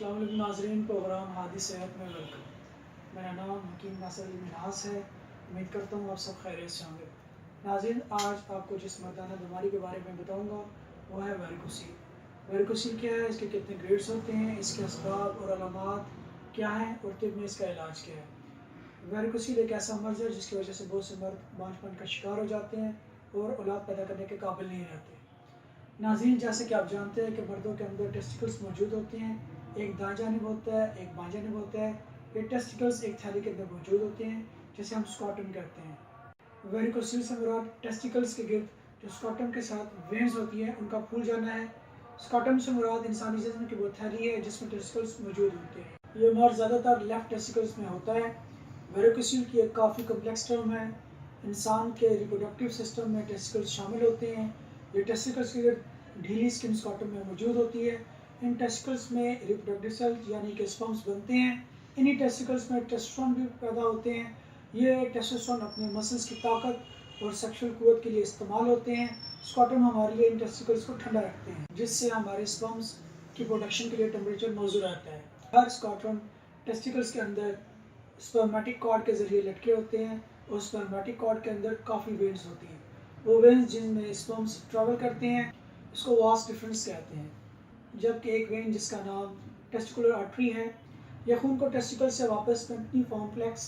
अस्सलाम वालेकुम नाज़रीन, प्रोग्राम हादी सेहत में वेलकम। मेरा नाम हकीम नासिर अली मिन्हास है। उम्मीद करता हूँ आप सब खैरियत से होंगे। नाज़रीन, आज आपको जिस मर्दाना बीमारी के बारे में बताऊँगा वो है वेरिकोसील। वेरिकोसील क्या है, इसके कितने ग्रेड्स होते हैं, इसके असबाब और अलामात क्या हैं और तिब में इसका इलाज क्या है। वेरिकोसील एक ऐसा मर्ज़ है जिसकी वजह से बहुत से मर्द बांझपन का शिकार हो जाते हैं और औलाद पैदा करने के काबिल नहीं रहते। नाज़रीन, जैसे कि आप जानते हैं कि मर्दों के अंदर टेस्टिकल्स मौजूद होते हैं, एक दाएं जानिब होता है, एक बाएं जानिब होता है। ये टेस्टिकल्स एक थैली के अंदर मौजूद होते हैं जिसे हम स्क्रॉटम कहते हैं। वेरिकोसील से मुराद टेस्टिकल्स के गिर्द जो स्क्रॉटम के साथ वेन्स होती हैं उनका फूल जाना है। स्क्रॉटम से मुराद इंसानी जिस्म की वो थैली है जिसमें टेस्टिकल्स मौजूद होते हैं। ये मर्ज ज़्यादातर लेफ्ट टेस्टिकल्स में होता है। वेरिकोसील की एक काफ़ी कम्प्लेक्स टर्म है। इंसान के रिप्रोडक्टिव सिस्टम में टेस्टिकल्स शामिल होते हैं। ये टेस्टिकल्स के गिर्द ढीली स्किन स्क्रॉटम में मौजूद होती है। इन टेस्टिकल्स में रिप्रोडक्टिव सेल्स यानी कि स्पर्म्स बनते हैं। इन्हीं टेस्टिकल्स में टेस्टोस्टेरोन भी पैदा होते हैं। ये टेस्टोस्टेरोन अपने मसल्स की ताकत और सेक्सुअल कुव्वत के लिए इस्तेमाल होते हैं। स्क्रॉटम हमारे लिए इन टेस्टिकल्स को ठंडा रखते हैं जिससे हमारे स्पर्म्स की प्रोडक्शन के लिए टेम्परेचर मौजूद रहता है। हर स्क्रॉटम टेस्टिकल्स के अंदर स्पर्मेटिक कॉर्ड के जरिए लटके होते हैं और स्पर्मेटिक कॉर्ड के अंदर काफ़ी वेन्स होती हैं। वो वेन्स जिनमें स्पर्म्स ट्रैवल करते हैं इसको वास डिफरेंस कहते हैं। जबकि एक वेन जिसका नाम टेस्टिकुलर आर्टरी है, यह खून को टेस्टिकल से वापस पेंटनी कॉम्प्लेक्स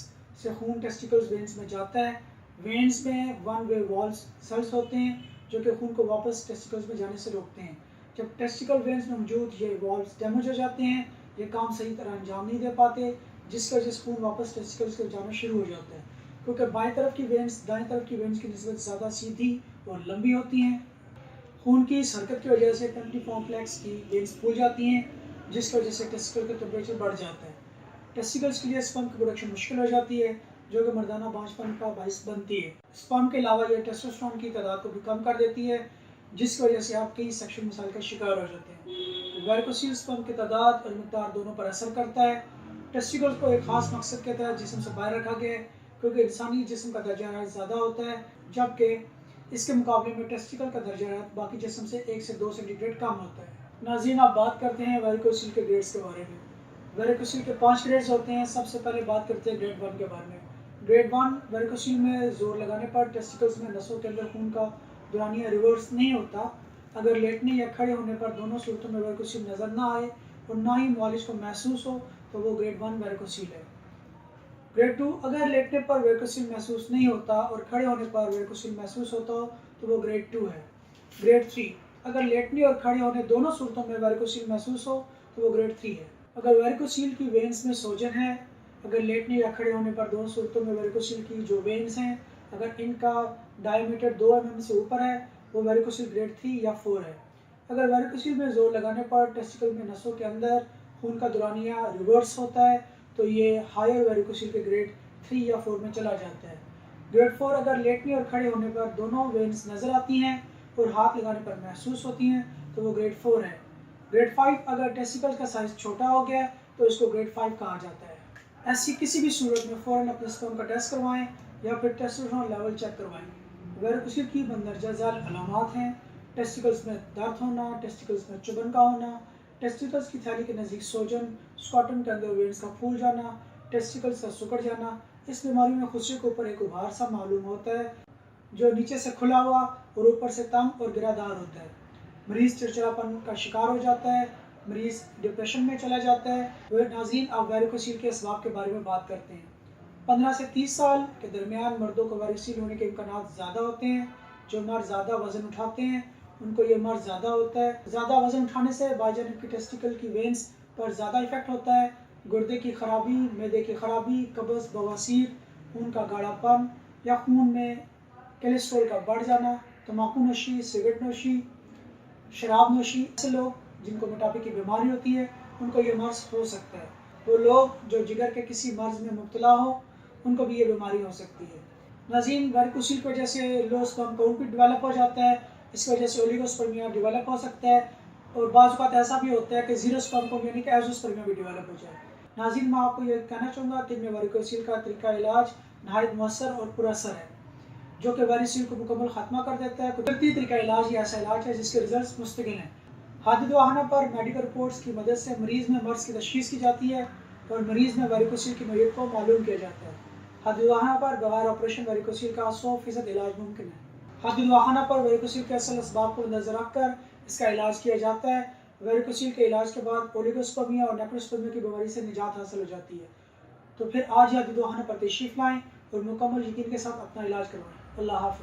से खून टेस्टिकल्स वेन्स में जाता है। वेन्स में वन वे वॉल्व सेल्स होते हैं जो कि खून को वापस टेस्टिकल्स में जाने से रोकते हैं। जब टेस्टिकल वेन्स में मौजूद ये वॉल्व डैमेज हो जाते हैं, ये काम सही तरह अंजाम नहीं दे पाते जिसकी वजह से खून वापस टेस्टिकल्स को जाना शुरू हो जाता है। क्योंकि बाएं तरफ की वेन्स दाएं तरफ की वेन्स की निस्बत ज़्यादा सीधी और लंबी होती हैं। खून की इस हरकत की वजह से पेंटनी कॉम्प्लेक्स की वेन्स फूल जाती हैं जिसकी वजह से टेस्टिकल का टेम्परेचर बढ़ जाता है। टेस्टिकल्स के लिए स्पर्म की प्रोडक्शन मुश्किल हो जाती है जो कि मर्दाना बांझपन का बाइस बनती है। स्पर्म के अलावा यह टेस्टोस्टेरोन की तादाद को भी कम कर देती है जिसकी वजह से आप कई सेक्सुअल मसाइल का शिकार हो जाते हैं। वेरिकोसील स्पर्म की तादाद और मिकदार दोनों पर असर करता है। टेस्टिकल्स को एक खास मकसद के तहत जिस्म से बाहर रखा गया है क्योंकि इंसानी जिस्म का दर्जा हरारत ज़्यादा होता है जबकि इसके मुकाबले में टेस्टिकल का दर्जा हरारत बाकी जिस्म से 1 से 2 सेंटीग्रेड कम होता है। नाज़रीन, आप बात करते हैं वेरिकोसील के ग्रेड्स के बारे में। वेरिकोसील के 5 ग्रेड्स होते हैं। सबसे पहले बात करते हैं ग्रेड 1 के बारे में। ग्रेड 1 वेरिकोसील में जोर लगाने पर टेस्टिकल्स में नसों के अंदर खून का दौरानिया रिवर्स नहीं होता। अगर लेटने या खड़े होने पर दोनों सूरतों में वेरिकोसील नज़र ना आए और ना ही मॉलिश को महसूस हो तो वो ग्रेड 1 वेरिकोसील है। ग्रेड 2 अगर लेटने पर वेरिकोसील महसूस नहीं होता और खड़े होने पर वेरिकोसील महसूस होता हो तो वो ग्रेड 2 है। ग्रेड 3 अगर लेटने और खड़े होने दोनों सूरतों में वेरिकोसील महसूस हो तो वो ग्रेड 3 है। अगर वेरिकोसील की वेन्स में सोजन है, अगर लेटने या खड़े होने पर दोनों सूरतों में वेरिकोसील की जो वेन्स हैं अगर इनका डायमीटर 2 mm से ऊपर है वो वेरिकोसील ग्रेड 3 या 4 है। अगर वेरिकोसील में जोर लगाने पर टेस्टिकल में नसों के अंदर खून का दौरानिया रिवर्स होता है तो ये हायर वेरिकोसील के ग्रेड 3 या 4 में चला जाता है। ग्रेड 4 अगर लेटने और खड़े होने पर दोनों वेन्स नज़र आती हैं और हाथ लगाने पर महसूस होती हैं तो वो ग्रेड 4 है। ग्रेड 5 अगर टेस्टिकल का साइज छोटा हो गया तो इसको ग्रेड 5 कहा जाता है। ऐसी किसी भी सूरत में फ़ौरन अपने स्पर्म का टेस्ट करवाएं या फिर टेस्टोस्टेरोन लेवल चेक करवाएं। वेरिकोसील की मंदरजा झैल अलामात हैं टेस्टिकल्स में दर्द होना, टेस्टिकल्स में चुभन का होना, टेस्टिकल्स की थैली के नज़दीक सोजन, स्क्रॉटम के अंदर वेन्स का फूल जाना, टेस्टिकल्स का सिकुड़ जाना। इस बीमारी में खुसरे के ऊपर एक उभार सा मालूम होता है जो नीचे से खुला हुआ और ऊपर से तंग और गिरादार होता है। मरीज़ चिड़चिड़ापन का शिकार हो जाता है, मरीज़ डिप्रेशन में चला जाता है। वह नाज़रीन, आप वेरिकोसील के असबाब के बारे में बात करते हैं। 15 से 30 साल के दरमियान मर्दों को वेरिकोसील होने के इम्कान ज़्यादा होते हैं। जो मर्द ज़्यादा वज़न उठाते हैं उनको ये मर्ज ज़्यादा होता है। ज़्यादा वज़न उठाने से बाईजानिब की टेस्टिकल की वेन्स पर ज़्यादा इफेक्ट होता है। गुर्दे की खराबी, मैदे की खराबी, कब्ज़, बवासीर, खून का गाढ़ापन या खून में कोलेस्ट्रॉल का बढ़ जाना, तम्बाकू नोशी, सिगरेट नोशी, शराब नोशी। ऐसे लोग जिनको मोटापे की बीमारी होती है उनको ये मर्ज हो सकता है। वो लोग जो जिगर के किसी मर्ज में मुब्तला हो उनको भी ये बीमारी हो सकती है। नाज़रीन, वेरिकोसील की वजह से लो स्पर्म काउंट भी डेवलप हो जाता है। इस वजह से ओलिगोस्पर्मिया डेवलप हो सकता है और बाज़ औक़ात ऐसा भी होता है कि ज़ीरो स्पर्म काउंट यानी कि एज़ोस्पर्मिया भी डेवलप हो जाए। नाज़रीन, मैं आपको ये कहना चाहूँगा कि इनमें वेरिकोसील का तरीका इलाज नहायत मौसर और पुरअसर है जो कि वेरिकोसील को मुकम्मल ख़त्मा कर देता है। कुदरती तरीका इलाज ही ऐसा इलाज है जिसके रिजल्ट मुस्तकिल हैं। हादी दवाखाना पर मेडिकल रिपोर्ट्स की मदद से मरीज़ में मर्ज़ की तशख़ीस की जाती है और मरीज़ में वेरिकोसील की नोयत को मालूम किया जाता है। हादी दवाखाना पर बगैर ऑपरेशन वेरिकोसील का 100% इलाज मुमकिन है। हादी दवाखाना पर वेरिकोसील के असल असबाब को नज़र रखकर इसका इलाज किया जाता है। वेरिकोसील के इलाज के बाद ओलिगोस्पर्मिया और नेक्रोस्पर्मिया की बीमारी से निजात हासिल हो जाती है। तो फिर आज ही हादी दवाखाना पर तशरीफ़ लाएँ और मुकम्मल यकीन के साथ अपना इलाज करवाएँ। अल्लाह हाफ़िज़।